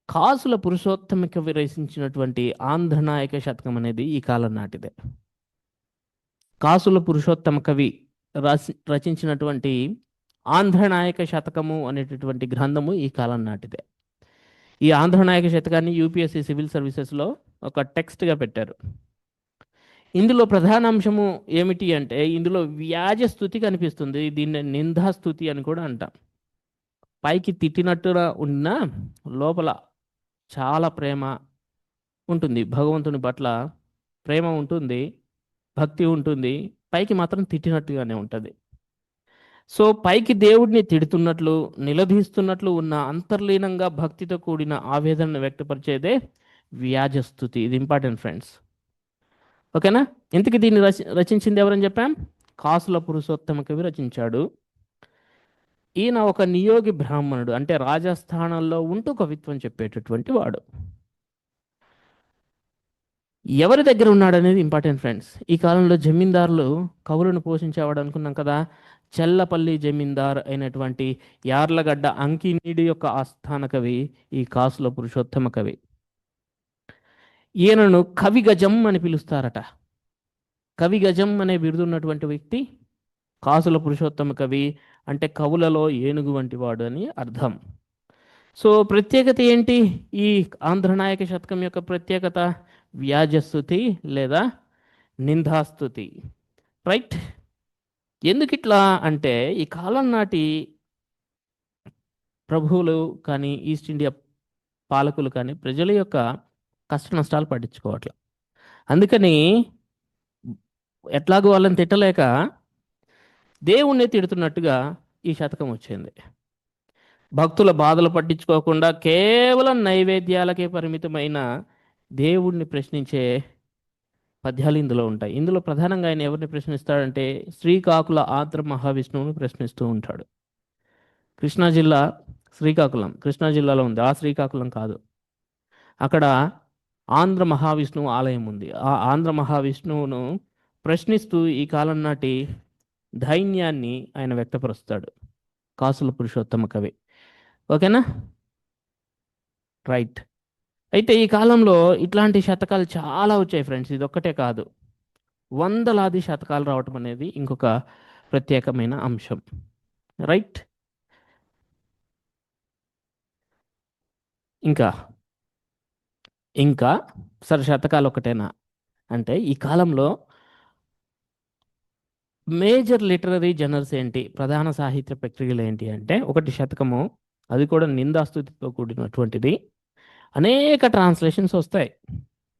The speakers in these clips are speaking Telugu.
కాసుల పురుషోత్తమ కవి రచించినటువంటి ఆంధ్రనాయక శతకం అనేది ఈ కాలం నాటిదే. కాసుల పురుషోత్తమ కవి రచించినటువంటి ఆంధ్రనాయక శతకము అనేటటువంటి గ్రంథము ఈ కాలం నాటిదే. ఈ ఆంధ్రనాయక శతకాన్ని యూపీఎస్సీ సివిల్ సర్వీసెస్లో ఒక టెక్స్ట్గా పెట్టారు. ఇందులో ప్రధాన అంశము ఏమిటి అంటే, ఇందులో వ్యాజ స్థుతి కనిపిస్తుంది. దీన్ని నిందాస్తుతి అని కూడా అంటాం. పైకి తిట్టినట్టుగా ఉన్న లోపల చాలా ప్రేమ ఉంటుంది, భగవంతుని పట్ల ప్రేమ ఉంటుంది, భక్తి ఉంటుంది, పైకి మాత్రం తిట్టినట్టుగానే ఉంటుంది. సో పైకి దేవుడిని తిడుతున్నట్లు, నిలదీస్తున్నట్లు ఉన్న అంతర్లీనంగా భక్తితో కూడిన ఆవేదనను వ్యక్తపరిచేదే వ్యాజస్తుతి. ఇది ఇంపార్టెంట్ ఫ్రెండ్స్. ఓకేనా? ఇంతకీ దీన్ని రచించింది ఎవరని చెప్పాం? కాసుల పురుషోత్తమ కవి రచించాడు. ఈయన ఒక నియోగి బ్రాహ్మణుడు, అంటే రాజస్థానంలో ఉంటూ కవిత్వం చెప్పేటటువంటి వాడు. ఎవరి దగ్గర ఉన్నాడు అనేది ఇంపార్టెంట్ ఫ్రెండ్స్. ఈ కాలంలో జమీందారులు కవులను పోషించేవాడు అనుకున్నాం కదా. చెల్లపల్లి జమీందార్ అయినటువంటి యార్లగడ్డ అంకినీడి యొక్క ఆస్థాన కవి ఈ కాసుల పురుషోత్తమ కవి. ఈయనను కవి గజం అని పిలుస్తారట. కవి గజం అనే బిరుదున్నటువంటి వ్యక్తి కాసుల పురుషోత్తమ కవి, అంటే కవులలో ఏనుగు వంటి వాడు అని అర్థం. సో ప్రత్యేకత ఏంటి? ఈ ఆంధ్రనాయక శతకం యొక్క ప్రత్యేకత వ్యాజస్తుతి లేదా నిందాస్తుతి. రైట్? ఎందుకు ఇట్లా అంటే, ఈ కాలం నాటి ప్రభువులు కానీ, ఈస్ట్ ఇండియా పాలకులు కానీ ప్రజల యొక్క కష్ట నష్టాలు పట్టించుకోవట్లే. అందుకని ఎట్లాగో వాళ్ళని తిట్టలేక దేవుణ్ణి తిడుతున్నట్టుగా ఈ శతకం వచ్చింది. భక్తుల బాధలు పట్టించుకోకుండా కేవలం నైవేద్యాలకే పరిమితమైన దేవుణ్ణి ప్రశ్నించే పద్యాలు ఇందులో ఉంటాయి. ఇందులో ప్రధానంగా ఆయన ఎవరిని ప్రశ్నిస్తాడంటే, శ్రీకాకుళ ఆంధ్ర మహావిష్ణువుని ప్రశ్నిస్తూ ఉంటాడు. కృష్ణా జిల్లా శ్రీకాకుళం కృష్ణా జిల్లాలో ఉంది, ఆ శ్రీకాకుళం కాదు. అక్కడ ఆంధ్ర మహావిష్ణువు ఆలయం ఉంది. ఆ ఆంధ్ర మహావిష్ణువును ప్రశ్నిస్తూ ఈ కాలం నాటి ధైన్యాన్ని ఆయన వ్యక్తపరుస్తాడు, కాసుల పురుషోత్తమ కవి. ఓకేనా? రైట్. అయితే ఈ కాలంలో ఇట్లాంటి శతకాలు చాలా వచ్చాయి ఫ్రెండ్స్. ఇది ఒక్కటే కాదు, వందలాది శతకాలు రావటం అనేది ఇంకొక ప్రత్యేకమైన అంశం. రైట్? ఇంకా ఇంకా సరే, శతకాలు ఒకటేనా అంటే, ఈ కాలంలో మేజర్ లిటరరీ జనర్స్ ఏంటి, ప్రధాన సాహిత్య ప్రక్రియలు ఏంటి అంటే, ఒకటి శతకము, అది కూడా నిందాస్తుతితో కూడినటువంటిది. అనేక ట్రాన్స్లేషన్స్ వస్తాయి.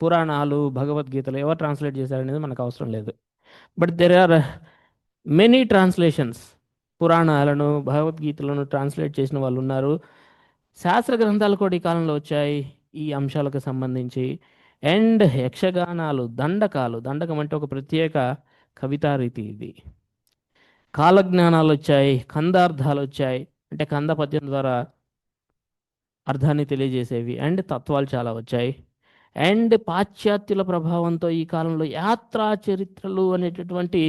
పురాణాలు, భగవద్గీతలు ఎవరు ట్రాన్స్లేట్ చేశారనేది మనకు అవసరం లేదు. But there are many translations. పురాణాలను, భగవద్గీతలను ట్రాన్స్లేట్ చేసిన వాళ్ళు ఉన్నారు. శాస్త్ర గ్రంథాలు కూడా ఈ కాలంలో వచ్చాయి ఈ అంశాలకు సంబంధించి. అండ్ యక్షగానాలు, దండకాలు, దండకం అంటే ఒక ప్రత్యేక కవితా రీతి ఇది. కాలజ్ఞానాలు వచ్చాయి, కందార్థాలు వచ్చాయి, అంటే కంద పద్యం ద్వారా అర్థాన్ని తెలియజేసేవి. అండ్ తత్వాలు చాలా వచ్చాయి. అండ్ పాశ్చాత్యుల ప్రభావంతో ఈ కాలంలో యాత్రా చరిత్రలు అనేటటువంటి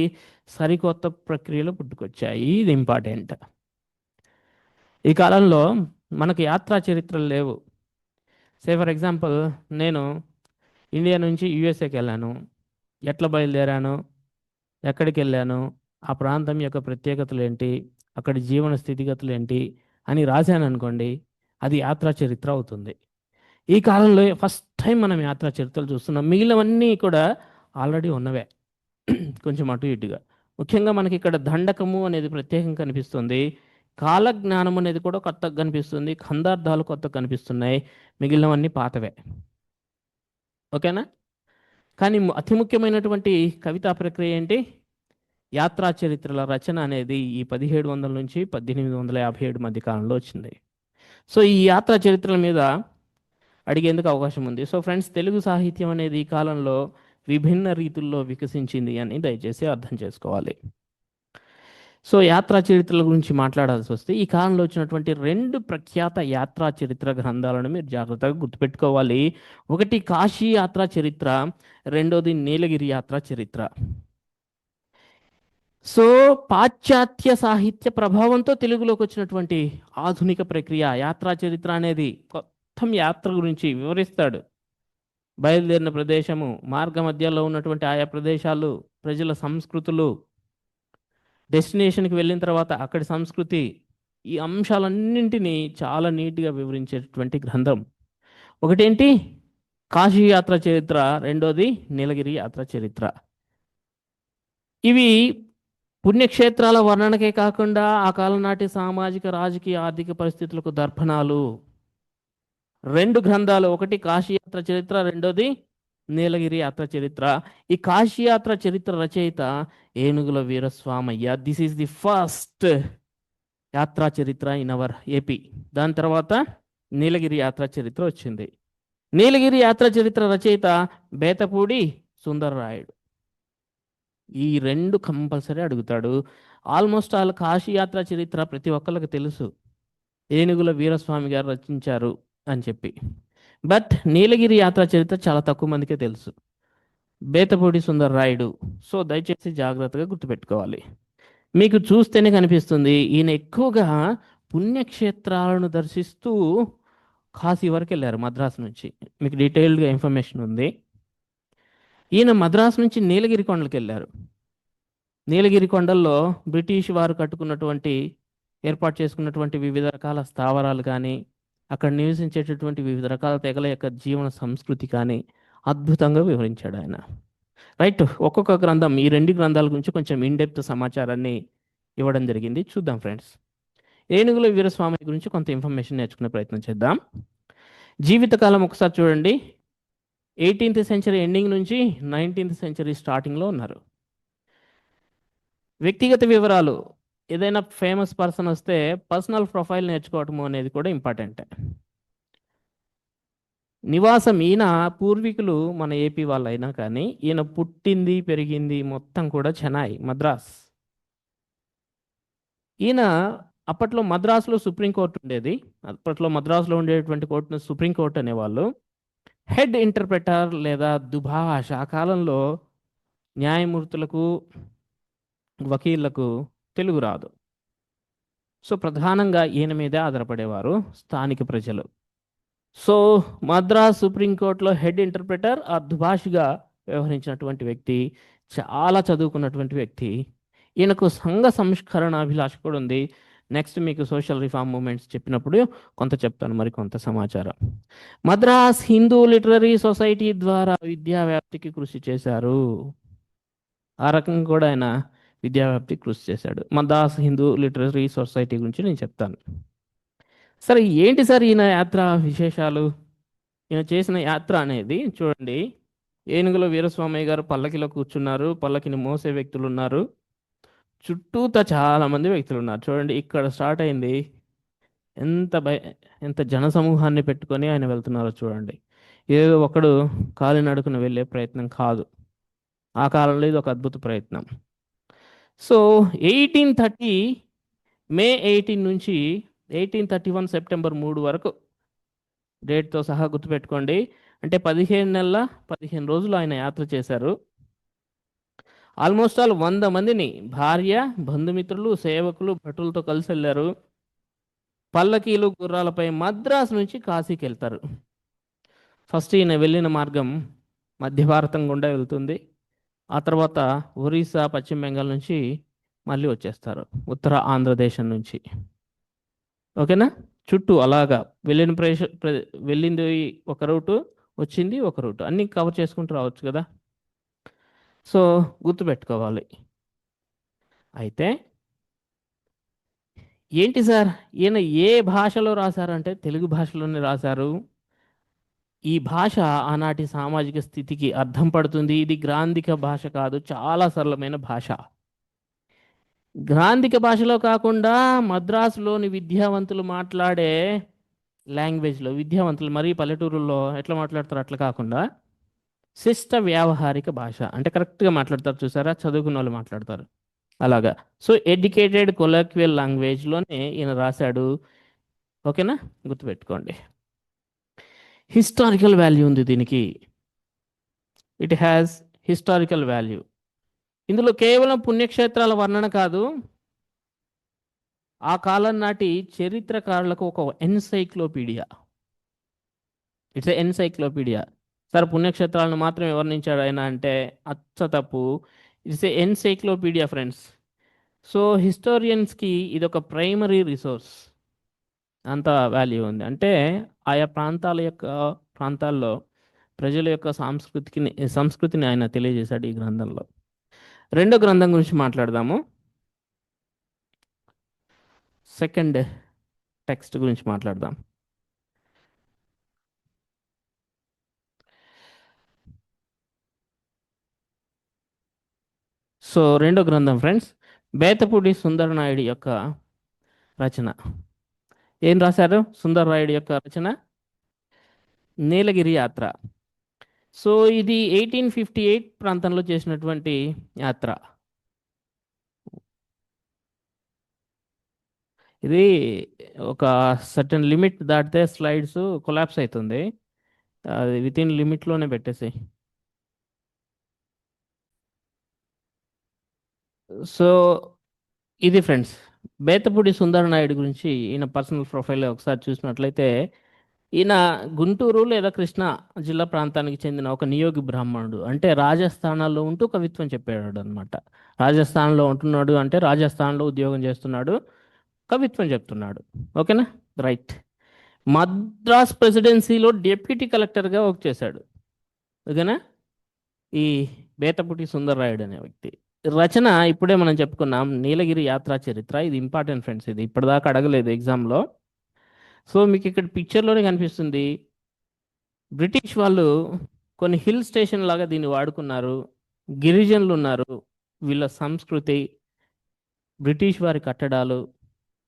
సరికొత్త ప్రక్రియలు పుట్టుకొచ్చాయి. ఇది ఇంపార్టెంట్. ఈ కాలంలో మనకు యాత్రా చరిత్రలు లేవు. సే ఫర్ ఎగ్జాంపుల్, నేను ఇండియా నుంచి యుఎస్ఏకి వెళ్ళాను, ఎట్లా బయలుదేరాను, ఎక్కడికి వెళ్ళాను, ఆ ప్రాంతం యొక్క ప్రత్యేకతలు ఏంటి, అక్కడి జీవన స్థితిగతులు ఏంటి అని రాశాను అనుకోండి, అది యాత్రా చరిత్ర అవుతుంది. ఈ కాలంలో ఫస్ట్ టైం మనం యాత్రా చరిత్రలు చూస్తున్నాం. మిగిలినవన్నీ కూడా ఆల్రెడీ ఉన్నవే, కొంచెం అటు ఇటుగా. ముఖ్యంగా మనకి ఇక్కడ దండకము అనేది ప్రత్యేకంగా కనిపిస్తుంది, కాలజ్ఞానం అనేది కూడా కొత్తగా కనిపిస్తుంది, ఖండార్థాలు కొత్తగా కనిపిస్తున్నాయి, మిగిలినవన్నీ పాతవే. ఓకేనా? కానీ అతి ముఖ్యమైనటువంటి కవితా ప్రక్రియ ఏంటి? యాత్రా చరిత్రల రచన అనేది ఈ 1700 నుంచి 1857 మధ్య కాలంలో వచ్చింది. సో ఈ యాత్రా చరిత్రల మీద అడిగేందుకు అవకాశం ఉంది. సో ఫ్రెండ్స్, తెలుగు సాహిత్యం అనేది ఈ కాలంలో విభిన్న రీతుల్లో వికసించింది అని దయచేసి అర్థం చేసుకోవాలి. సో యాత్రా చరిత్రల గురించి మాట్లాడాల్సి వస్తే, ఈ కాలంలో వచ్చినటువంటి 2 ప్రఖ్యాత యాత్రా చరిత్ర గ్రంథాలను మీరు జాగ్రత్తగా గుర్తుపెట్టుకోవాలి. ఒకటి కాశీ యాత్రా చరిత్ర, రెండోది నీలగిరి యాత్రా చరిత్ర. సో పాశ్చాత్య సాహిత్య ప్రభావంతో తెలుగులోకి వచ్చినటువంటి ఆధునిక ప్రక్రియ యాత్రా చరిత్ర అనేది కొత్త మొత్తం యాత్ర గురించి వివరిస్తాడు. బయలుదేరిన ప్రదేశము, మార్గ మధ్యలో ఉన్నటువంటి ఆయా ప్రదేశాలు, ప్రజల సంస్కృతులు, డెస్టినేషన్కి వెళ్ళిన తర్వాత అక్కడి సంస్కృతి, ఈ అంశాలన్నింటినీ చాలా నీట్గా వివరించేటటువంటి గ్రంథం. ఒకటేంటి, కాశీ యాత్ర చరిత్ర, రెండోది నీలగిరి యాత్ర చరిత్ర. ఇవి పుణ్యక్షేత్రాల వర్ణనకే కాకుండా ఆ కాలం నాటి సామాజిక, రాజకీయ, ఆర్థిక పరిస్థితులకు దర్పణాలు. రెండు గ్రంథాలు, ఒకటి కాశీయాత్ర చరిత్ర, రెండోది నీలగిరి యాత్ర చరిత్ర. ఈ కాశీయాత్ర చరిత్ర రచయిత ఏనుగుల Veeraswamayya. This is the first యాత్రా చరిత్ర ఇన్ అవర్ ఏపీ. దాని తర్వాత నీలగిరి యాత్ర చరిత్ర వచ్చింది. నీలగిరి యాత్ర చరిత్ర రచయిత బేతపూడి సుందరరాయుడు. ఈ రెండు కంపల్సరీ అడుగుతాడు. ఆల్మోస్ట్ ఆల్ కాశీయాత్ర చరిత్ర ప్రతి ఒక్కరికి తెలుసు, ఏనుగుల వీరస్వామి గారు రచించారు అని చెప్పి. బట్ నీలగిరి యాత్ర చరిత్ర చాలా తక్కువ మందికే తెలుసు, బేతపూడి సుందరరాయుడు. సో దయచేసి జాగ్రత్తగా గుర్తుపెట్టుకోవాలి. మీకు చూస్తేనే కనిపిస్తుంది ఈయన ఎక్కువగా పుణ్యక్షేత్రాలను దర్శిస్తూ కాశీ వరకు వెళ్ళారు మద్రాసు నుంచి. మీకు డీటెయిల్డ్గా ఇన్ఫర్మేషన్ ఉంది. ఈయన మద్రాసు నుంచి నీలగిరి కొండలకు వెళ్ళారు. నీలగిరి కొండల్లో బ్రిటిష్ వారు కట్టుకున్నటువంటి, ఏర్పాటు చేసుకున్నటువంటి వివిధ రకాల స్థావరాలు కానీ, అక్కడ నివసించేటటువంటి వివిధ రకాల తెగల యొక్క జీవన సంస్కృతి కానీ అద్భుతంగా వివరించాడు ఆయన. రైట్, ఒక్కొక్క గ్రంథం, ఈ రెండు గ్రంథాల గురించి కొంచెం ఇన్డెప్త్ సమాచారాన్ని ఇవ్వడం జరిగింది. చూద్దాం ఫ్రెండ్స్. ఏనుగుల వీరస్వామి గురించి కొంత ఇన్ఫర్మేషన్ నేర్చుకునే ప్రయత్నం చేద్దాం. జీవితకాలం ఒకసారి చూడండి. 18th సెంచరీ ఎండింగ్ నుంచి 19th సెంచరీ స్టార్టింగ్లో ఉన్నారు. వ్యక్తిగత వివరాలు, ఏదైనా ఫేమస్ పర్సన్ వస్తే పర్సనల్ ప్రొఫైల్ నేర్చుకోవటము అనేది కూడా ఇంపార్టెంట్. నివాసం, ఈయన పూర్వీకులు మన ఏపీ వాళ్ళు అయినా కానీ ఈయన పుట్టింది పెరిగింది మొత్తం కూడా చెన్నై, మద్రాస్. ఈయన అప్పట్లో మద్రాసులో సుప్రీంకోర్టు ఉండేది. అప్పట్లో మద్రాసులో ఉండేటువంటి కోర్టును సుప్రీంకోర్టు అనేవాళ్ళు. హెడ్ ఇంటర్ప్రెటర్ లేదా దుభాష, ఆ కాలంలో న్యాయమూర్తులకు, వకీళ్లకు తెలుగు రాదు. సో ప్రధానంగా ఈయన మీదే ఆధారపడేవారు స్థానిక ప్రజలు. సో మద్రాస్ సుప్రీంకోర్టులో హెడ్ ఇంటర్ప్రెటర్, ఆ దుభాషిగా వ్యవహరించినటువంటి వ్యక్తి, చాలా చదువుకున్నటువంటి వ్యక్తి. ఈయనకు సంఘ సంస్కరణ అభిలాష కూడా ఉంది. నెక్స్ట్ మీకు సోషల్ రిఫార్మ్ మూమెంట్స్ చెప్పినప్పుడు కొంత చెప్తాను, మరి కొంత సమాచారం. మద్రాస్ హిందూ లిటరరీ సొసైటీ ద్వారా విద్యా వ్యాప్తికి కృషి చేశారు. ఆ రకంగా కూడా ఆయన విద్యావ్యాప్తికి కృషి చేశాడు. మద్రాస్ హిందూ లిటరరీ సొసైటీ గురించి నేను చెప్తాను. సరే, ఏంటి సార్ ఈయన యాత్ర విశేషాలు? ఈయన చేసిన యాత్ర అనేది చూడండి. ఏనుగుల వీరస్వామయ్య గారు పల్లకిలో కూర్చున్నారు, పల్లకిని మోసే వ్యక్తులు ఉన్నారు, చుట్టూతా చాలా మంది వ్యక్తులు ఉన్నారు. చూడండి, ఇక్కడ స్టార్ట్ అయింది. ఎంత జన సమూహాన్ని పెట్టుకొని ఆయన వెళ్తున్నారో చూడండి. ఏదో ఒకడు కాలినడకన వెళ్ళే ప్రయత్నం కాదు. ఆ కాలంలో ఇది ఒక అద్భుత ప్రయత్నం. సో 1830 మే 18 నుంచి 1831 సెప్టెంబర్ 3 వరకు డేట్తో సహా గుర్తుపెట్టుకోండి. అంటే 15 నెలల 15 రోజులు ఆయన యాత్ర చేశారు. ఆల్మోస్ట్ ఆల్ 100 మందిని, భార్య, బంధుమిత్రులు, సేవకులు, భటులతో కలిసి వెళ్ళారు. పల్లకీలు, గుర్రాలపై మద్రాసు నుంచి కాశీకి వెళ్తారు. ఫస్ట్ ఈయన వెళ్ళిన మార్గం మధ్య భారతం గుండా వెళ్తుంది. ఆ తర్వాత ఒరిస్సా, పశ్చిమ బెంగాల్ నుంచి మళ్ళీ వచ్చేస్తారు, ఉత్తర ఆంధ్రదేశం నుంచి. ఓకేనా? చుట్టూ అలాగా వెళ్ళింది ఒక రూటు, వచ్చింది ఒక రూటు, అన్నీ కవర్ చేసుకుంటూ రావచ్చు కదా. సో గుర్తుపెట్టుకోవాలి. అయితే ఏంటి సార్, ఈయన ఏ భాషలో రాశారంటే తెలుగు భాషలోనే రాశారు. ఈ భాష ఆనాటి సామాజిక స్థితికి అర్థం పడుతుంది. ఇది గ్రాంధిక భాష కాదు, చాలా సరళమైన భాష. గ్రాంధిక భాషలో కాకుండా మద్రాసులోని విద్యావంతులు మాట్లాడే లాంగ్వేజ్లో, విద్యావంతులు మరీ పల్లెటూరుల్లో ఎట్లా మాట్లాడతారు అట్లా కాకుండా శిష్ట వ్యావహారిక భాష, అంటే కరెక్ట్గా మాట్లాడతారు చూసారా, చదువుకున్న వాళ్ళు మాట్లాడతారు అలాగా. సో ఎడ్యుకేటెడ్ కొలాక్వియల్ లాంగ్వేజ్లోనే ఈయన రాశాడు. ఓకేనా? గుర్తుపెట్టుకోండి. హిస్టారికల్ వాల్యూ ఉంది దీనికి. It has historical value. ఇందులో కేవలం పుణ్యక్షేత్రాల వర్ణన కాదు, ఆ కాలం నాటి చరిత్రకారులకు ఒక ఎన్సైక్లోపీడియా. It's encyclopaedia. సార్ పుణ్యక్షేత్రాలను మాత్రం వివరించాడు ఆయన అంటే అచ్చ తప్పు. It's encyclopaedia friends. సో హిస్టోరియన్స్కి ఇది ఒక ప్రైమరీ రిసోర్స్. అంత వాల్యూ ఉంది అంటే ఆయా ప్రాంతాల్లో ప్రజల యొక్క సంస్కృతిని ఆయన తెలియజేశాడు ఈ గ్రంథంలో. రెండో గ్రంథం గురించి మాట్లాడదాము. సెకండ్ టెక్స్ట్ గురించి మాట్లాడదాం. సో రెండో గ్రంథం ఫ్రెండ్స్, బేతపూడి సుందరనాయుడు యొక్క రచన. ఏం రాశారు సుందరరాయుడు యొక్క రచన? నీలగిరి యాత్ర. సో ఇది 1858 ప్రాంతంలో చేసినటువంటి యాత్ర. ఇది ఒక సర్టన్ లిమిట్ దాటితే స్లైడ్స్ కొలాప్స్ అవుతుంది. అది విత్ ఇన్ లిమిట్లోనే పెట్టేసి. సో ఇది ఫ్రెండ్స్ బేతపూడి సుందరనాయుడు గురించి ఈయన పర్సనల్ ప్రొఫైల్ ఒకసారి చూసినట్లయితే, ఈయన గుంటూరు లేదా కృష్ణా జిల్లా ప్రాంతానికి చెందిన ఒక నియోగి బ్రాహ్మణుడు. అంటే రాజస్థానాల్లో ఉంటూ కవిత్వం చెప్పాడు అనమాట. రాజస్థాన్లో ఉంటున్నాడు అంటే రాజస్థాన్లో ఉద్యోగం చేస్తున్నాడు, కవిత్వం చెప్తున్నాడు. ఓకేనా, రైట్. మద్రాస్ ప్రెసిడెన్సీలో డిప్యూటీ కలెక్టర్గా వర్క్ చేశాడు. ఓకేనా, ఈ బేతపుటి సుందరరాయుడు అనే వ్యక్తి. రచన ఇప్పుడే మనం చెప్పుకున్నాం, నీలగిరి యాత్రా చరిత్ర. ఇది ఇంపార్టెంట్ ఫ్రెండ్స్, ఇది ఇప్పటిదాకా అడగలేదు ఎగ్జామ్లో. సో మీకు ఇక్కడ పిక్చర్లోనే కనిపిస్తుంది. బ్రిటిష్ వాళ్ళు కొన్ని హిల్ స్టేషన్ లాగా దీన్ని వాడుకున్నారు. గిరిజనులు ఉన్నారు, వీళ్ళ సంస్కృతి, బ్రిటిష్ వారి కట్టడాలు,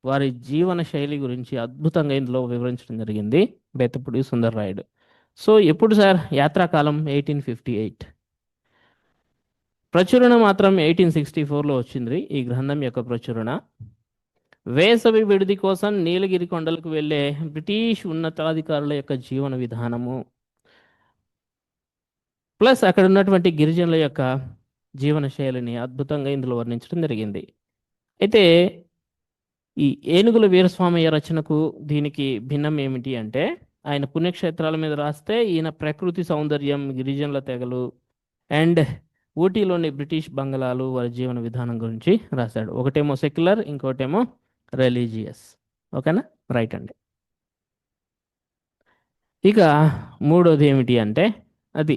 వారి జీవన శైలి గురించి అద్భుతంగా ఇందులో వివరించడం జరిగింది బేతపూడి సుందరరాయుడు. సో ఎప్పుడు సార్? యాత్రాకాలం 1858. ప్రచురణ మాత్రం 1864లో వచ్చింది ఈ గ్రంథం యొక్క ప్రచురణ. వేసవి విడిది కోసం నీలగిరి కొండలకు వెళ్ళే బ్రిటిష్ ఉన్నతాధికారుల యొక్క జీవన విధానము, ప్లస్ అక్కడ ఉన్నటువంటి గిరిజనుల యొక్క జీవన శైలిని అద్భుతంగా ఇందులో వర్ణించడం జరిగింది. అయితే ఈ ఏనుగుల వీరస్వామయ్య రచనకు దీనికి భిన్నం ఏమిటి అంటే, ఆయన పుణ్యక్షేత్రాల మీద రాస్తే ఈయన ప్రకృతి సౌందర్యం, గిరిజనుల తెగలు అండ్ ఊటీలోని బ్రిటిష్ బంగళాలు, వారి జీవన విధానం గురించి రాశాడు. ఒకటేమో సెక్యులర్, ఇంకోటేమో రిలీజియస్. ఓకేనా, రైట్ అండి. ఇక మూడోది ఏమిటి అంటే అది